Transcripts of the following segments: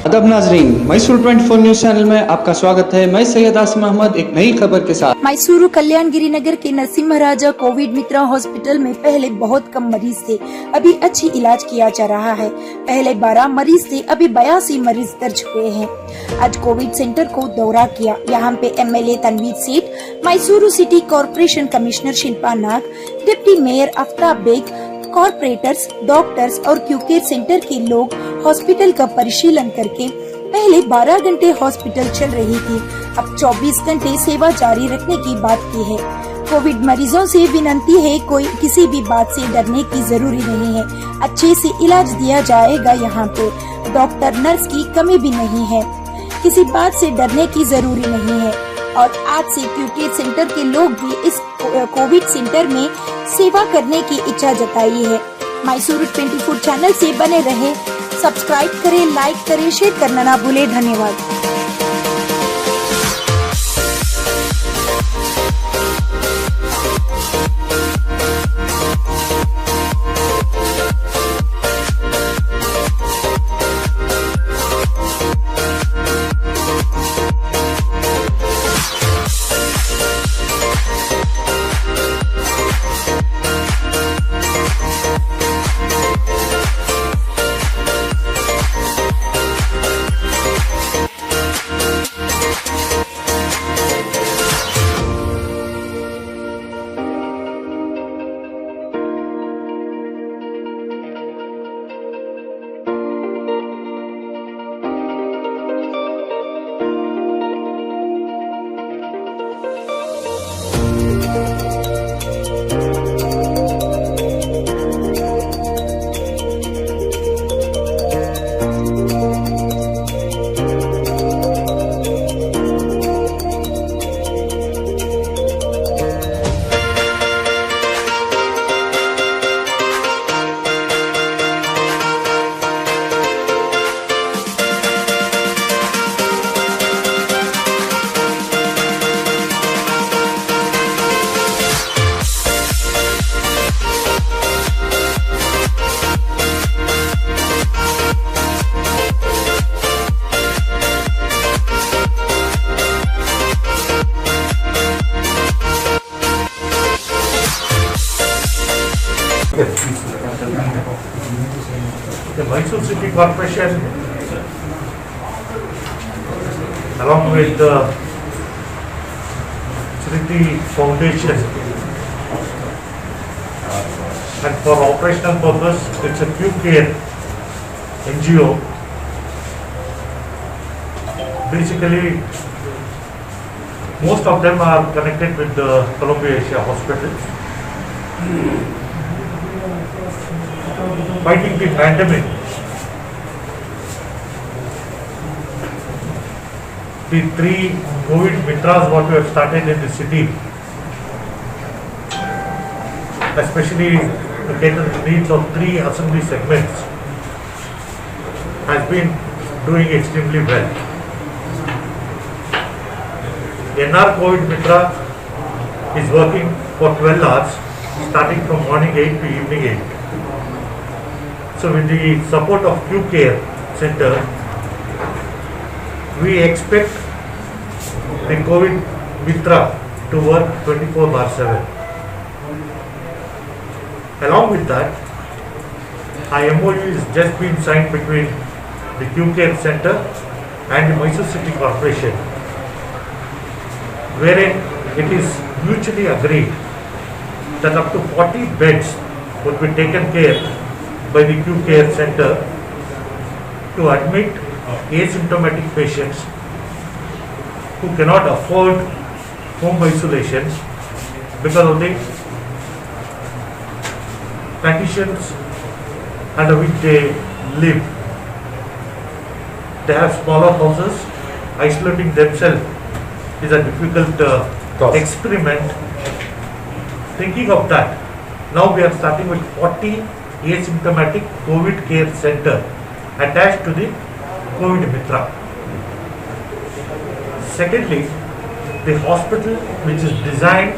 अदब नाजरीन, Mysore 24 news channel में आपका स्वागत है। मैं सैयद आसिम अहमद एक नई खबर के साथ। मैसूरू कल्याणगिरी नगर के नरसिम्हा कोविड मित्रा हॉस्पिटल में पहले बहुत कम मरीज थे, अभी अच्छी इलाज किया जा रहा है। पहले 12 मरीज थे, अभी 82 मरीज दर्ज हुए हैं। आज कोविड सेंटर को दौरा किया। यहाँ पे MLA Tanveer Sait, Mysuru city corporation commissioner Shilpa Nag, deputy mayor Aftab Baig, corporators, doctors और क्यूकेयर सेंटर के लोग हॉस्पिटल का परिशीलन करके पहले 12 घंटे हॉस्पिटल चल रही थी, अब 24 घंटे सेवा जारी रखने की बात की है। कोविड मरीजों से विनती है, कोई किसी भी बात से डरने की जरूरी नहीं है। अच्छे से इलाज दिया जाएगा। यहाँ पे डॉक्टर नर्स की कमी भी नहीं है, किसी बात से डरने की जरूरी नहीं है। और आज से क्यूकेयर सेंटर के लोग भी इस कोविड सेंटर में सेवा करने की इच्छा जताई है। मैसूरू 24 चैनल से बने रहे, सब्सक्राइब करें, लाइक करें, शेयर करना ना भूले। धन्यवाद। The Mysore City Corporation, along with the Sriti Foundation, and for operational purpose, it's a QCare NGO. Basically, most of them are connected with the Columbia Asia Hospital. Fighting the pandemic, the 3 COVID mitras what we have started in the city, especially to cater to the needs of 3 assembly segments, has been doing extremely well. The NR COVID mitra is working for 12 hours, starting from morning 8 to evening 8. So with the support of QCare Center, we expect the COVID Mitra to work 24/7. Along with that, a MOU is just been signed between the QCare Center and the Mysore City Corporation, wherein it is mutually agreed that up to 40 beds would be taken care by the QCare Center to admit asymptomatic patients who cannot afford home isolation because of the conditions under which they live. They have smaller houses. Isolating themselves is a difficult experiment. Thinking of that, now we are starting with 40 asymptomatic COVID care center attached to the COVID Mitra. Secondly, the hospital which is designed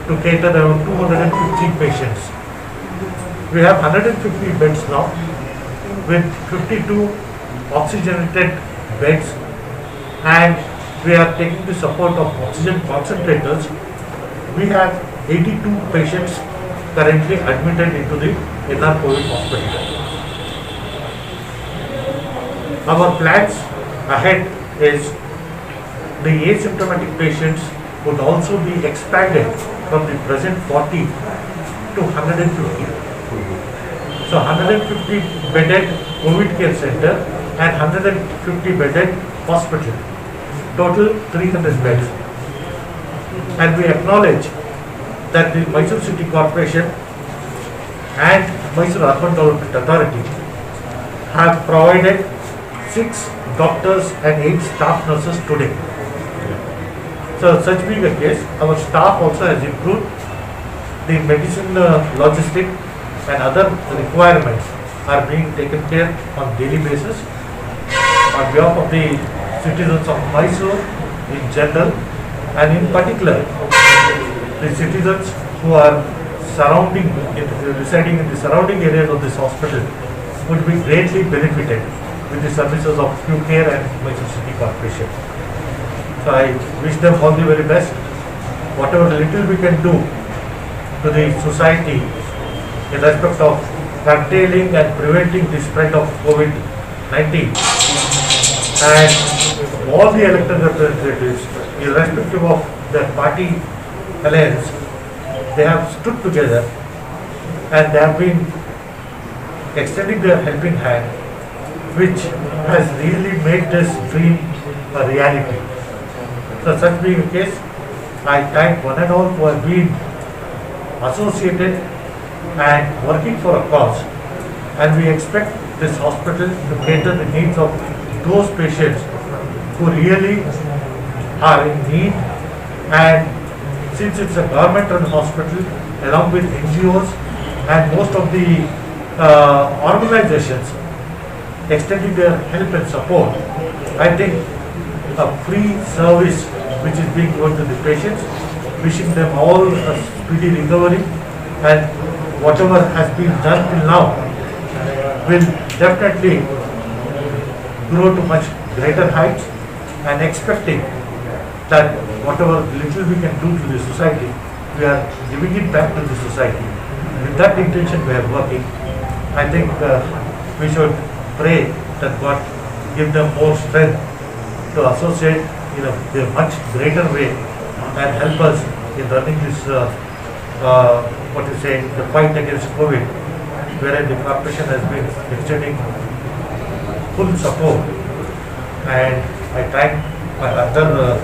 to cater around 250 patients. We have 150 beds now with 52 oxygenated beds, and we are taking the support of oxygen concentrators. We have 82 patients currently admitted into the NR COVID hospital. Our plans ahead is the asymptomatic patients would also be expanded from the present 40 to 150. So 150 bedded COVID care center and 150 bedded hospital. Total 300 beds. And we acknowledge that the Mysore City Corporation and Mysore Urban Development Authority have provided 6 doctors and 8 staff nurses today. So such being the case, our staff also has improved. The medicine logistic and other requirements are being taken care on daily basis on behalf of the citizens of Mysore in general, and in particular the citizens who are residing in the surrounding areas of this hospital would be greatly benefited with the services of Q-Care and Mysore City Corporation. So I wish them all the very best. Whatever little we can do to the society in respect of curtailing and preventing the spread of COVID-19, and all the elected representatives, irrespective of their party alliance, they have stood together and they have been extending their helping hand, which has really made this dream a reality. So such being the case, I thank one and all who have been associated and working for a cause, and we expect this hospital to cater the needs of those patients who really are in need. And since it's a government-run hospital, along with NGOs and most of the organizations extending their help and support, I think a free service which is being given to the patients, wishing them all a speedy recovery, and whatever has been done till now will definitely grow to much greater heights, and expecting that whatever little we can do to the society, we are giving it back to the society. With that intention we are working. I think we should pray that God give them more strength to associate in a much greater way and help us in running this, the fight against COVID, wherein the corporation has been extending full support. And I thank my other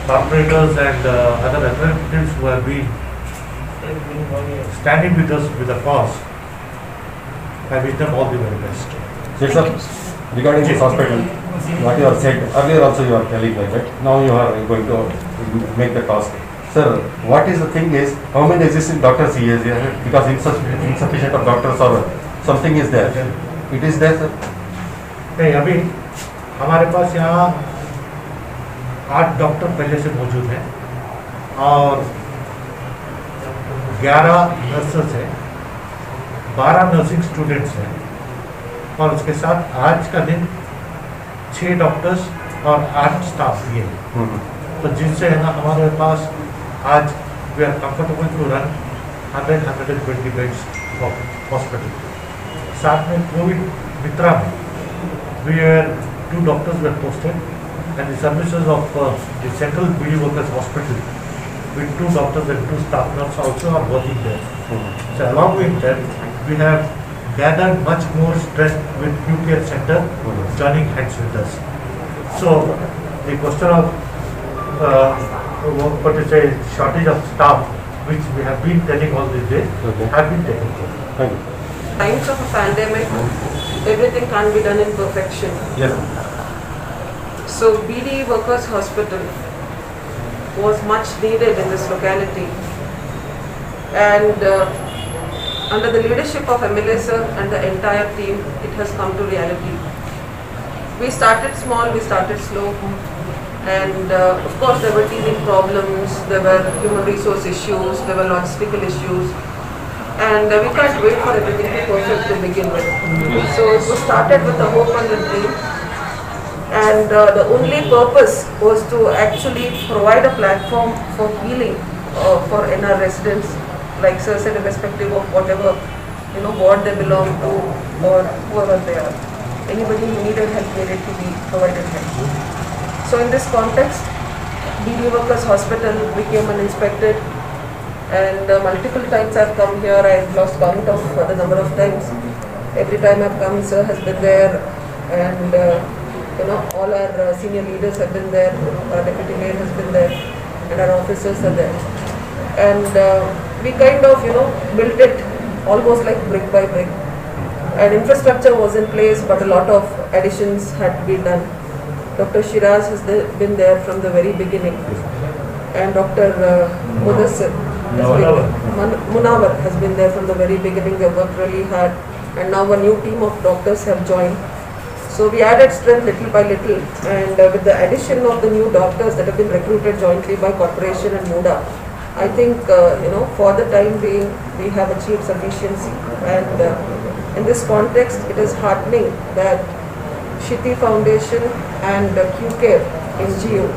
corporators and other representatives who have been standing with us with a cause. I wish them all the very best. Yes, sir. Regarding this hospital, what you have said earlier also you are telling like that. Now you are going to make the cost. Sir, what is the thing is, how many existing doctors he is here? Because insufficient of doctors or something is there. It is there, sir? नहीं, अभी हमारे पास यहाँ 8 doctor पहले से मौजूद हैं और 11 nurses हैं, 12 नर्सिंग स्टूडेंट्स हैं, और उसके साथ आज का दिन 6 डॉक्टर्स और 8 स्टाफ भी हैं। तो जिससे है ना हमारे पास आज we are comfortable to run 100-120 beds of hospital. साथ में कोविड मित्रा में two doctors were posted, and the services of the Central BD Workers Hospital with 2 doctors and 2 staff nurses also are working there. So along with that, we have gathered much more strength with Q-Care Center joining hands with us. So the question of shortage of staff, which we have been telling all these days, have been taken care of. Thank you. Times of a pandemic, everything can't be done in perfection. Yes. So BD Workers Hospital was much needed in this locality, and under the leadership of MLA sir and the entire team, it has come to reality. We started small, we started slow, and of course there were teething problems, there were human resource issues, there were logistical issues. and we can't wait for everything to be perfect to begin with. So it was started with a hope and a dream, and the only purpose was to actually provide a platform for healing for NR residents, like Sir said, irrespective of whatever ward they belong to or whoever they are. Anybody who needed help needed to be provided help. So in this context, BD Workers Hospital became uninspected, and multiple times I've come here. I've lost count of the number of times. Every time I've come, Sir has been there, and all our senior leaders have been there. Our deputy mayor has been there, and our officers are there. And we kind of built it almost like brick by brick. And infrastructure was in place, but a lot of additions had to be done. Dr. Shiraz has been there from the very beginning, and Dr. Mudassir Munawar has been there from the very beginning. They worked really hard, and now a new team of doctors have joined. So we added strength little by little, and with the addition of the new doctors that have been recruited jointly by corporation and MUDA, I think for the time being we have achieved sufficiency. And in this context, it is heartening that Shiti Foundation and QCare NGO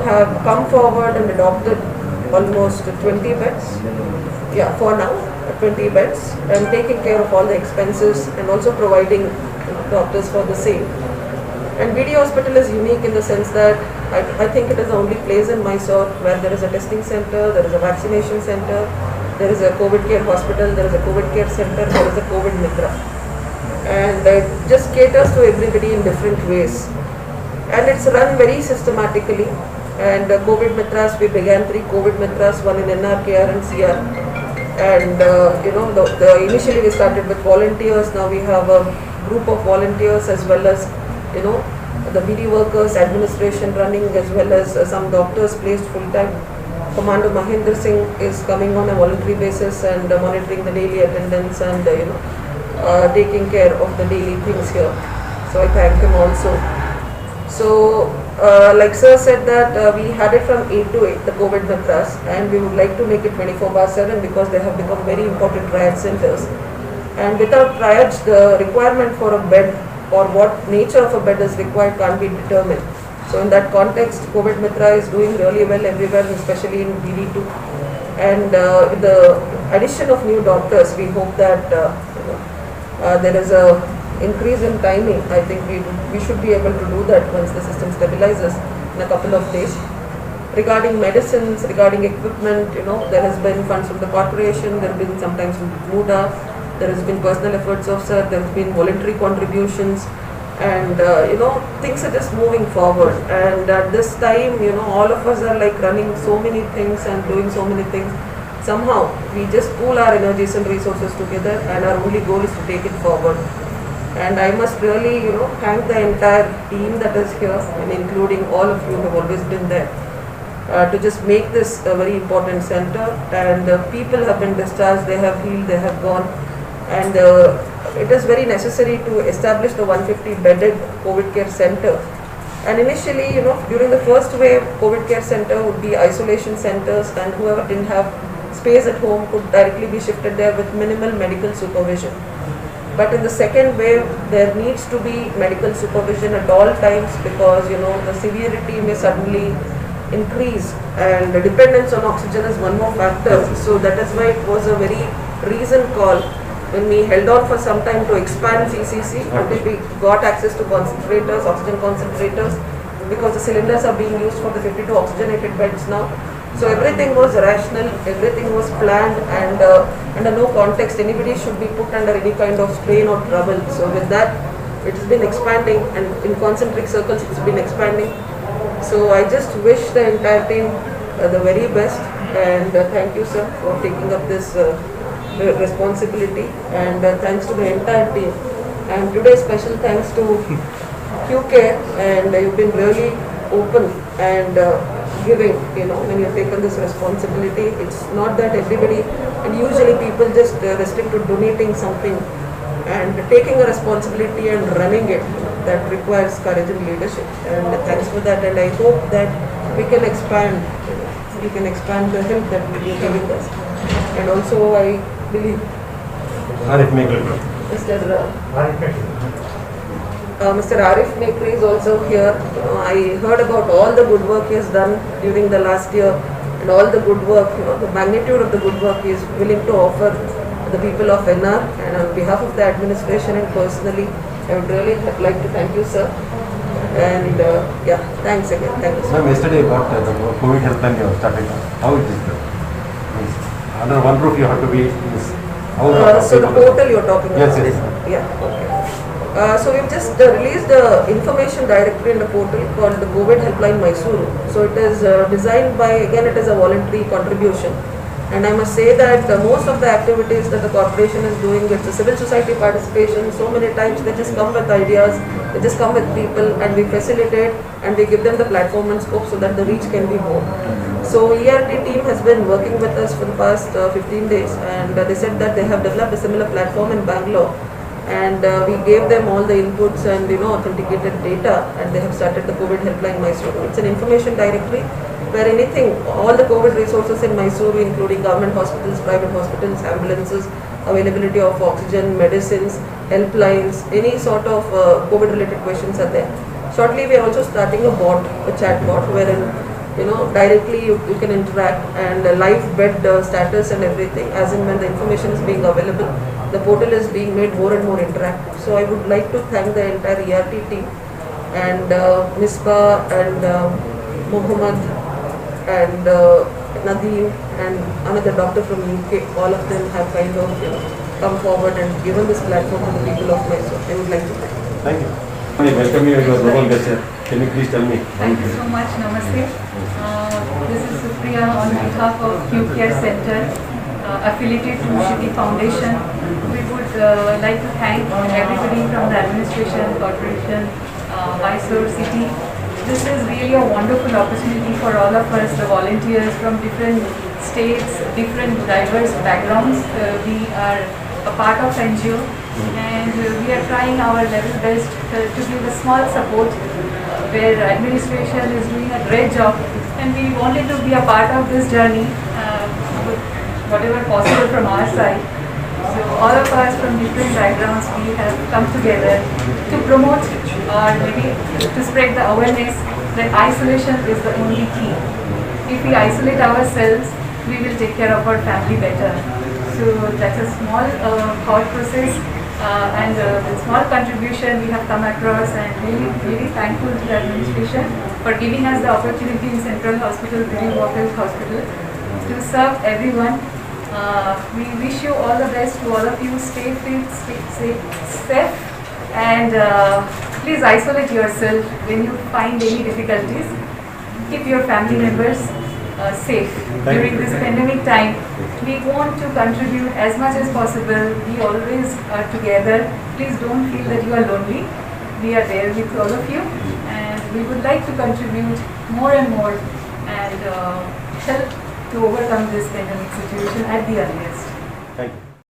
have come forward and adopted almost 20 beds. Yeah, for now 20 beds, and taking care of all the expenses and also providing doctors for the same. And BD Hospital is unique in the sense that I think it is the only place in Mysore where there is a testing center, there is a vaccination center, there is a COVID care hospital, there is a COVID care center, there is a COVID Mitra. And it just caters to everybody in different ways. And it's run very systematically. And COVID Mitras, we began 3 COVID Mitras, one in NR, KR and CR. And initially we started with volunteers. Now we have a group of volunteers as well as the BD workers, administration running, as well as some doctors placed full time. Commander Mahendra Singh is coming on a voluntary basis and monitoring the daily attendance and taking care of the daily things here. So I thank him also. So like Sir said that we had it from 8 to 8, the COVID Mitras, and we would like to make it 24/7 because they have become very important triage centers. And without triage, the requirement for a bed or what nature of a bed is required can't be determined. So in that context, COVID Mitra is doing really well everywhere, especially in BD2. And with the addition of new doctors, we hope that there is a increase in timing. I think we should be able to do that once the system stabilizes in a couple of days. Regarding medicines, regarding equipment, there has been funds from the corporation, there have been sometimes from MUDA, there has been personal efforts of Sir, there has been voluntary contributions, and things are just moving forward. And at this time, all of us are like running so many things and doing so many things. Somehow we just pool our energies and resources together, and our only goal is to take it forward. And I must really thank the entire team that is here, and including all of you who have always been there to just make this a very important center. And people have been discharged, they have healed, they have gone, and it is very necessary to establish the 150 bedded COVID care center. And initially, during the first wave, COVID care center would be isolation centers, and whoever didn't have space at home could directly be shifted there with minimal medical supervision. But in the second wave, there needs to be medical supervision at all times, because the severity may suddenly increase, and the dependence on oxygen is one more factor. So that is why it was a very reasoned call when we held on for some time to expand CCC until we got access to concentrators, oxygen concentrators, because the cylinders are being used for the 52 oxygenated beds now. So everything was rational, everything was planned, and under no context anybody should be put under any kind of strain or trouble. So with that, it has been expanding, and in concentric circles it's been expanding. So I just wish the entire team the very best, and thank you, Sir, for taking up this responsibility, and thanks to the entire team. And today special thanks to QCare, and you've been really open and giving, when you've taken this responsibility. It's not that everybody, and usually people just restrict to donating something, and taking a responsibility and running it, that requires courage and leadership. And thanks for that, and I hope that we can expand the help that you're giving us. and also I believe Arif Mekri. Mr. Arif Mekri is also here. I heard about all the good work he has done during the last year and all the good work, the magnitude of the good work he is willing to offer the people of NR, and on behalf of the administration and personally, I would really like to thank you, sir. And yeah, thanks again. Thank you, sir. Ma'am, yesterday about the COVID helpline you have started. How it is done? Means under one roof you have to be. So the portal you're talking about? Yes, yes. Yeah, okay. So we've just released the information directory in the portal called the COVID Helpline Mysuru. So it is designed by, again it is a voluntary contribution. And I must say that most of the activities that the corporation is doing, it's a civil society participation. So many times they just come with ideas, they just come with people, and we facilitate and we give them the platform and scope so that the reach can be more. So ERT team has been working with us for the past 15 days, and they said that they have developed a similar platform in Bangalore, and we gave them all the inputs and authenticated data, and they have started the COVID Helpline Mysuru. It's an information directory where anything, all the COVID resources in Mysuru, including government hospitals, private hospitals, ambulances, availability of oxygen, medicines, helplines, any sort of COVID related questions are there. Shortly we are also starting a bot, a chat bot, wherein directly you can interact, and live bed status and everything, as in when the information is being available, the portal is being made more and more interactive. So I would like to thank the entire ERT team, and Misbah and Muhammad and Nadeem and another doctor from UK. All of them have kind of come forward and given this platform to the people of Mysore. I would like to thank you. Thank you. I welcome you to your global guest here. Can you please tell me? Thank you so much. Namaste. This is Supriya on behalf of QCare Center, affiliated to Shiti Foundation. We would like to thank everybody from the administration, corporation, Mysore city. This is really a wonderful opportunity for all of us, the volunteers from different states, different diverse backgrounds. We are a part of NGO, and we are trying our level best to give a small support where administration is doing a great job, and we wanted to be a part of this journey with whatever possible from our side. So all of us from different backgrounds, we have come together to promote or maybe to spread the awareness that isolation is the only key. If we isolate ourselves, we will take care of our family better. So that's a small thought process and a small contribution we have come across, and really thankful to the administration for giving us the opportunity in Central Hospital, Billy Walker's Hospital, to serve everyone. We wish you all the best to all of you. Stay fit, stay safe, and please isolate yourself when you find any difficulties. Keep your family members safe during this pandemic time. We want to contribute as much as possible. We always are together. Please don't feel that you are lonely. We are there with all of you, and we would like to contribute more and more and help to overcome this pandemic situation at the earliest. Thank you.